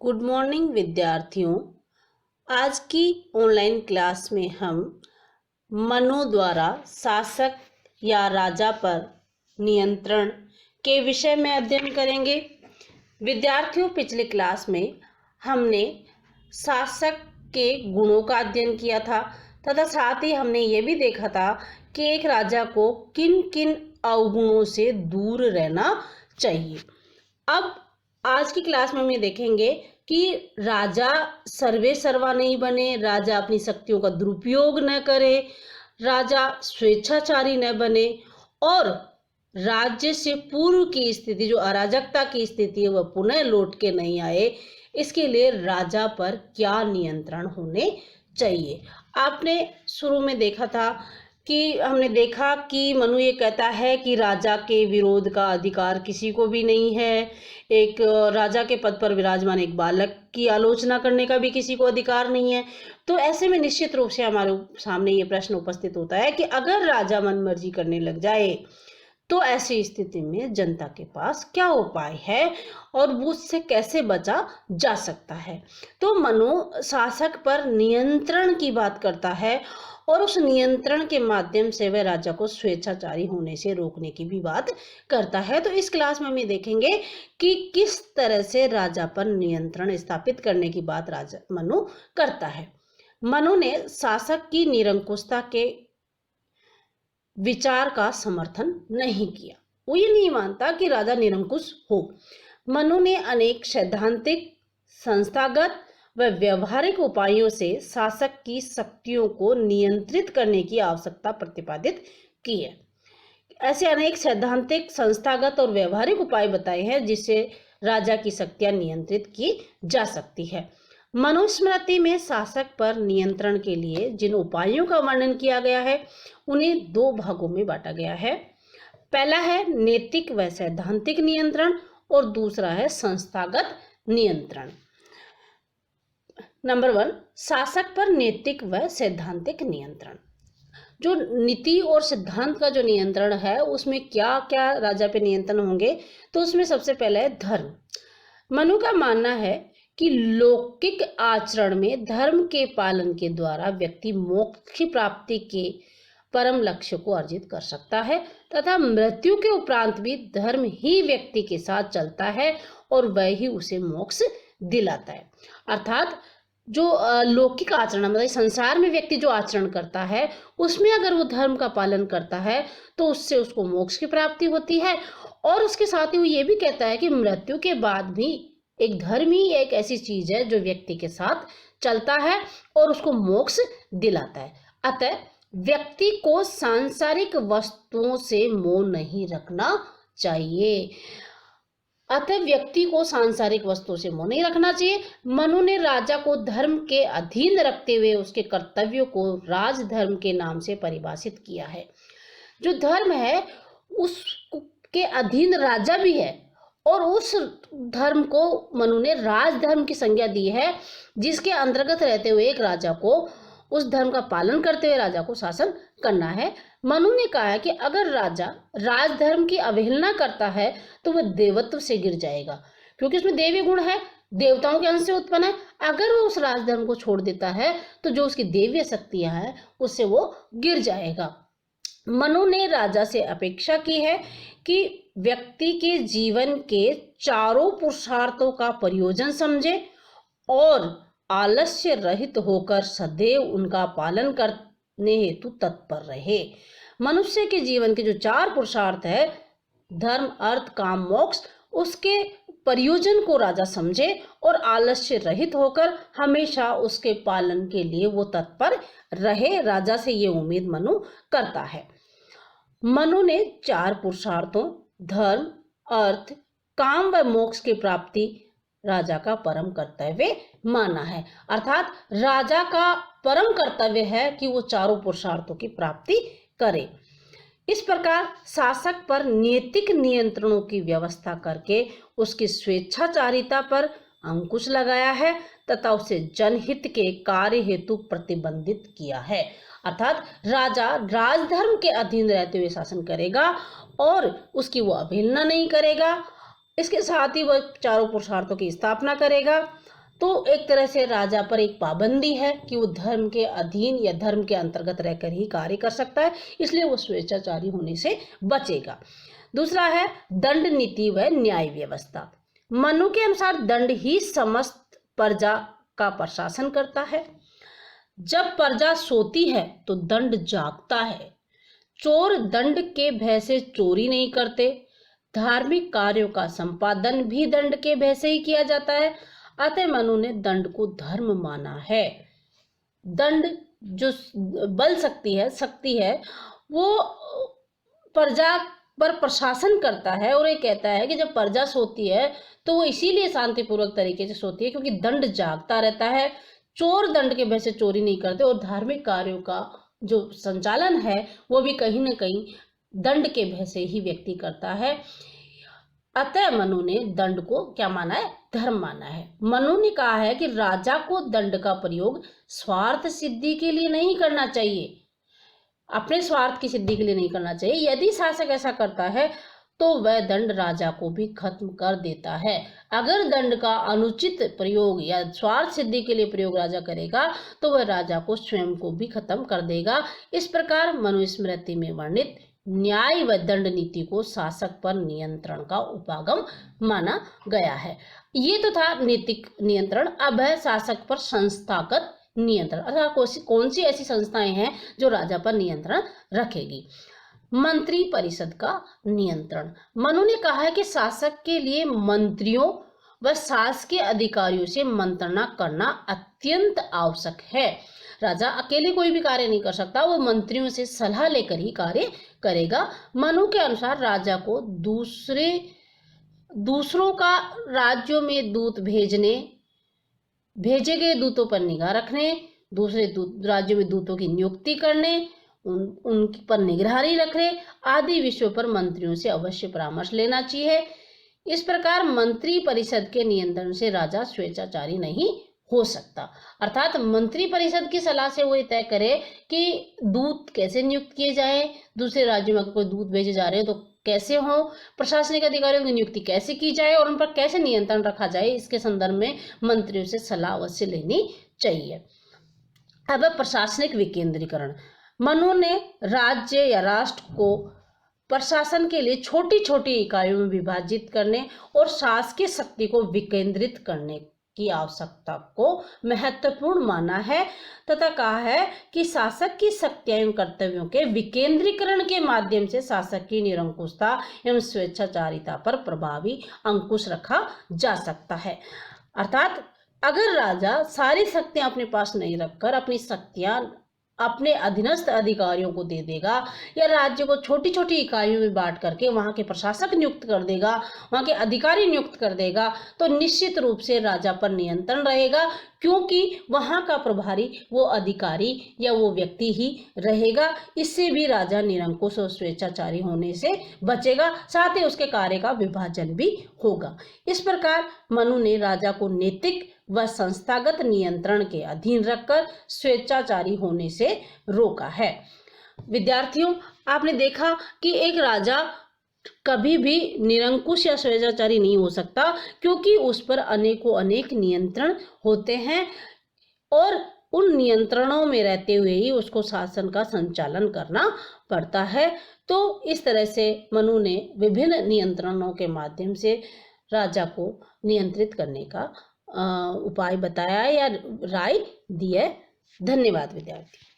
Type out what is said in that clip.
Good morning विद्यार्थियों। आज की ऑनलाइन क्लास में हम मनु द्वारा शासक या राजा पर नियंत्रण के विषय में अध्ययन करेंगे। विद्यार्थियों, पिछले क्लास में हमने शासक के गुणों का अध्ययन किया था तथा साथ ही हमने ये भी देखा था कि एक राजा को किन किन अवगुणों से दूर रहना चाहिए। अब आज की क्लास में हम ये देखेंगे कि राजा सर्वे सर्वा नहीं बने, राजा अपनी शक्तियों का दुरुपयोग न करे, राजा स्वेच्छाचारी न बने और राज्य से पूर्व की स्थिति, जो अराजकता की स्थिति है, वह पुनः लौट के नहीं आए। इसके लिए राजा पर क्या नियंत्रण होने चाहिए। आपने शुरू में देखा था कि हमने देखा कि मनु ये कहता है कि राजा के विरोध का अधिकार किसी को भी नहीं है। एक राजा के पद पर विराजमान एक बालक की आलोचना करने का भी किसी को अधिकार नहीं है। तो ऐसे में निश्चित रूप से हमारे सामने ये प्रश्न उपस्थित होता है कि अगर राजा मनमर्जी करने लग जाए तो ऐसी स्थिति में जनता के पास क्या उपाय है और वो उससे कैसे बचा जा सकता है। तो मनु शासक पर नियंत्रण की बात करता है और उस नियंत्रण के माध्यम से वह राजा को स्वेच्छाचारी होने से रोकने की भी बात करता है। तो इस क्लास में हम ये देखेंगे कि किस तरह से राजा पर नियंत्रण स्थापित करने की बात राजा मनु करता है। मनु ने शासक की निरंकुशता के विचार का समर्थन नहीं किया। वो ये नहीं मानता कि राजा निरंकुश हो। मनु ने अनेक सैद्धांतिक, संस्थागत व व्यवहारिक उपायों से शासक की शक्तियों को नियंत्रित करने की आवश्यकता प्रतिपादित की है। ऐसे अनेक सैद्धांतिक, संस्थागत और व्यवहारिक उपाय बताए हैं जिससे राजा की शक्तियां नियंत्रित की जा सकती है। मनुस्मृति में शासक पर नियंत्रण के लिए जिन उपायों का वर्णन किया गया है उन्हें दो भागों में बांटा गया है। पहला है नैतिक व सैद्धांतिक नियंत्रण और दूसरा है संस्थागत नियंत्रण। नंबर 1, शासक पर नैतिक व सैद्धांतिक नियंत्रण। जो नीति और सिद्धांत का जो नियंत्रण है उसमें क्या क्या राजा पे नियंत्रण होंगे, तो उसमें सबसे पहले है धर्म। मनु का मानना है कि लौकिक आचरण में धर्म के पालन के द्वारा व्यक्ति मोक्ष की प्राप्ति के परम लक्ष्य को अर्जित कर सकता है तथा मृत्यु के उपरांत भी धर्म ही व्यक्ति के साथ चलता है और वह ही उसे मोक्ष दिलाता है। अर्थात जो लौकिक आचरण, मतलब संसार में व्यक्ति जो आचरण करता है उसमें अगर वो धर्म का पालन करता है तो उससे उसको मोक्ष की प्राप्ति होती है। और उसके साथ ही वो ये भी कहता है कि मृत्यु के बाद भी एक धर्म ही एक ऐसी चीज है जो व्यक्ति के साथ चलता है और उसको मोक्ष दिलाता है। अतः व्यक्ति को सांसारिक वस्तुओं से मोह नहीं रखना चाहिए। मनु ने राजा को धर्म के अधीन रखते हुए उसके कर्तव्यों को राजधर्म के नाम से परिभाषित किया है। जो धर्म है उसके अधीन राजा भी है और उस धर्म को मनु ने राजधर्म की संज्ञा दी है, जिसके अंतर्गत रहते हुए एक राजा को उस धर्म का पालन करते हुए राजा को शासन करना है। मनु ने कहा है कि अगर राजा राजधर्म की अवहेलना करता है तो वह देवत्व से गिर जाएगा, क्योंकि उसमें देवी गुण है, देवताओं के अंश से उत्पन्न है। अगर वो उस राजधर्म को छोड़ देता है तो जो उसकी देवीय शक्तियां हैं उससे वो गिर जाएगा। मनु ने राजा से अपेक्षा की है कि व्यक्ति के जीवन के चारों पुरुषार्थों का प्रयोजन समझे और आलस्य रहित होकर सदैव उनका पालन करने हेतु तत्पर रहे। मनुष्य के जीवन के जो 4 पुरुषार्थ है, धर्म, अर्थ, काम, मोक्ष, उसके प्रयोजन को राजा समझे और आलस्य रहित होकर हमेशा उसके पालन के लिए वो तत्पर रहे। राजा से ये उम्मीद मनु करता है। मनु ने 4 पुरुषार्थों धर्म, अर्थ, काम व मोक्ष की प्राप्ति राजा का परम कर्तव्य माना है। अर्थात राजा का परम कर्तव्य है कि वो चारों पुरुषार्थों की प्राप्ति करे। इस प्रकार शासक पर नैतिक नियंत्रणों की व्यवस्था करके उसकी स्वेच्छाचारिता पर अंकुश लगाया है तथा उसे जनहित के कार्य हेतु प्रतिबंधित किया है। अर्थात राजा राजधर्म के अधीन रहते हुए शासन करेगा और उसकी वो अवहेलना नहीं करेगा। इसके साथ ही वह चारों पुरुषार्थों की स्थापना करेगा तो एक तरह से राजा पर एक पाबंदी है कि वो धर्म के अधीन या धर्म के अंतर्गत रहकर ही कार्य कर सकता है, इसलिए वो स्वेच्छाचारी होने से बचेगा। दूसरा है दंड नीति व न्याय व्यवस्था। मनु के अनुसार दंड ही समस्त प्रजा का प्रशासन करता है। जब प्रजा सोती है तो दंड जागता है। चोर दंड के भय से चोरी नहीं करते। धार्मिक कार्यों का संपादन भी दंड के भय से ही किया जाता है। अतः मनु ने दंड को धर्म माना है। दंड जो बल शक्ति है वो प्रजा पर प्रशासन करता है, और ये कहता है कि जब प्रजा सोती है तो वो इसीलिए शांतिपूर्वक तरीके से सोती है क्योंकि दंड जागता रहता है। चोर दंड के भय से चोरी नहीं करते, और धार्मिक कार्यों का जो संचालन है वो भी कहीं ना कहीं दंड के भय से ही व्यक्ति करता है। अतः मनु ने दंड को क्या माना है? धर्म माना है। मनु ने कहा है कि राजा को दंड का प्रयोग स्वार्थ सिद्धि के लिए नहीं करना चाहिए, अपने स्वार्थ की सिद्धि के लिए नहीं करना चाहिए। यदि शासक ऐसा करता है तो वह दंड राजा को भी खत्म कर देता है। अगर दंड का अनुचित प्रयोग या स्वार्थ सिद्धि के लिए प्रयोग राजा करेगा तो वह राजा को स्वयं को भी खत्म कर देगा। इस प्रकार मनुस्मृति में वर्णित न्याय व दंड नीति को शासक पर नियंत्रण का उपागम माना गया है। ये तो था नैतिक नियंत्रण। अब है शासक पर संस्थागत नियंत्रण, अर्थात कौन सी ऐसी संस्थाएं हैं जो राजा पर नियंत्रण रखेगी। मंत्री परिषद का नियंत्रण। मनु ने कहा है कि शासक के लिए मंत्रियों व शासकीय अधिकारियों से मंत्रणा करना अत्यंत आवश्यक है। राजा अकेले कोई भी कार्य नहीं कर सकता, वो मंत्रियों से सलाह लेकर ही कार्य करेगा। मनु के अनुसार राजा को दूसरों का राज्यों में दूत भेजे गए दूतों पर निगाह रखने, दूसरे राज्यों में दूतों की नियुक्ति करने, उन पर निगरानी रखने आदि विषयों पर मंत्रियों से अवश्य परामर्श लेना चाहिए। इस प्रकार मंत्री परिषद के नियंत्रण से राजा स्वेच्छाचारी नहीं हो सकता। अर्थात मंत्री परिषद की सलाह से वो तय करे कि दूत कैसे नियुक्त किए जाएं, दूसरे राज्यों में कोई दूत भेजे जा रहे हैं तो कैसे हो, प्रशासनिक अधिकारियों की नियुक्ति कैसे की जाए और उन पर कैसे नियंत्रण रखा जाए, इसके संदर्भ में मंत्रियों से सलाह अवश्य लेनी चाहिए। अब प्रशासनिक विकेंद्रीकरण। मनु ने राज्य या राष्ट्र को प्रशासन के लिए छोटी छोटी इकाइयों में विभाजित करने और शासकीय शक्ति को विकेंद्रित करने की आवश्यकता को महत्वपूर्ण माना है तथा कहा है कि शासक की शक्तियां एवं कर्तव्यों के विकेंद्रीकरण के माध्यम से शासक की निरंकुशता एवं स्वेच्छाचारिता पर प्रभावी अंकुश रखा जा सकता है। अर्थात अगर राजा सारी शक्तियां अपने पास नहीं रखकर अपनी शक्तियां अपने अधीनस्थ अधिकारियों को दे देगा या राज्य को छोटी छोटी इकाइयों में बांट करके वहां के प्रशासक नियुक्त कर देगा, वहां के अधिकारी नियुक्त कर देगा, तो निश्चित रूप से राजा पर नियंत्रण रहेगा, क्योंकि वहां का प्रभारी वो अधिकारी या वो व्यक्ति ही रहेगा। इससे भी राजा निरंकुश और स्वेच्छाचारी होने से बचेगा, साथ ही उसके कार्य का विभाजन भी होगा। इस प्रकार मनु ने राजा को नैतिक व संस्थागत नियंत्रण के अधीन रखकर स्वेच्छाचारी होने से रोका है। विद्यार्थियों, आपने देखा कि एक राजा कभी भी निरंकुश या स्वेच्छाचारी नहीं हो सकता, क्योंकि उस पर अनेकों अनेक नियंत्रण होते हैं और उन नियंत्रणों में रहते हुए ही उसको शासन का संचालन करना पड़ता है। तो इस तरह से मनु ने विभिन्न नियंत्रणों के माध्यम से राजा को नियंत्रित करने का उपाय बताया या राय दी है। धन्यवाद विद्यार्थी।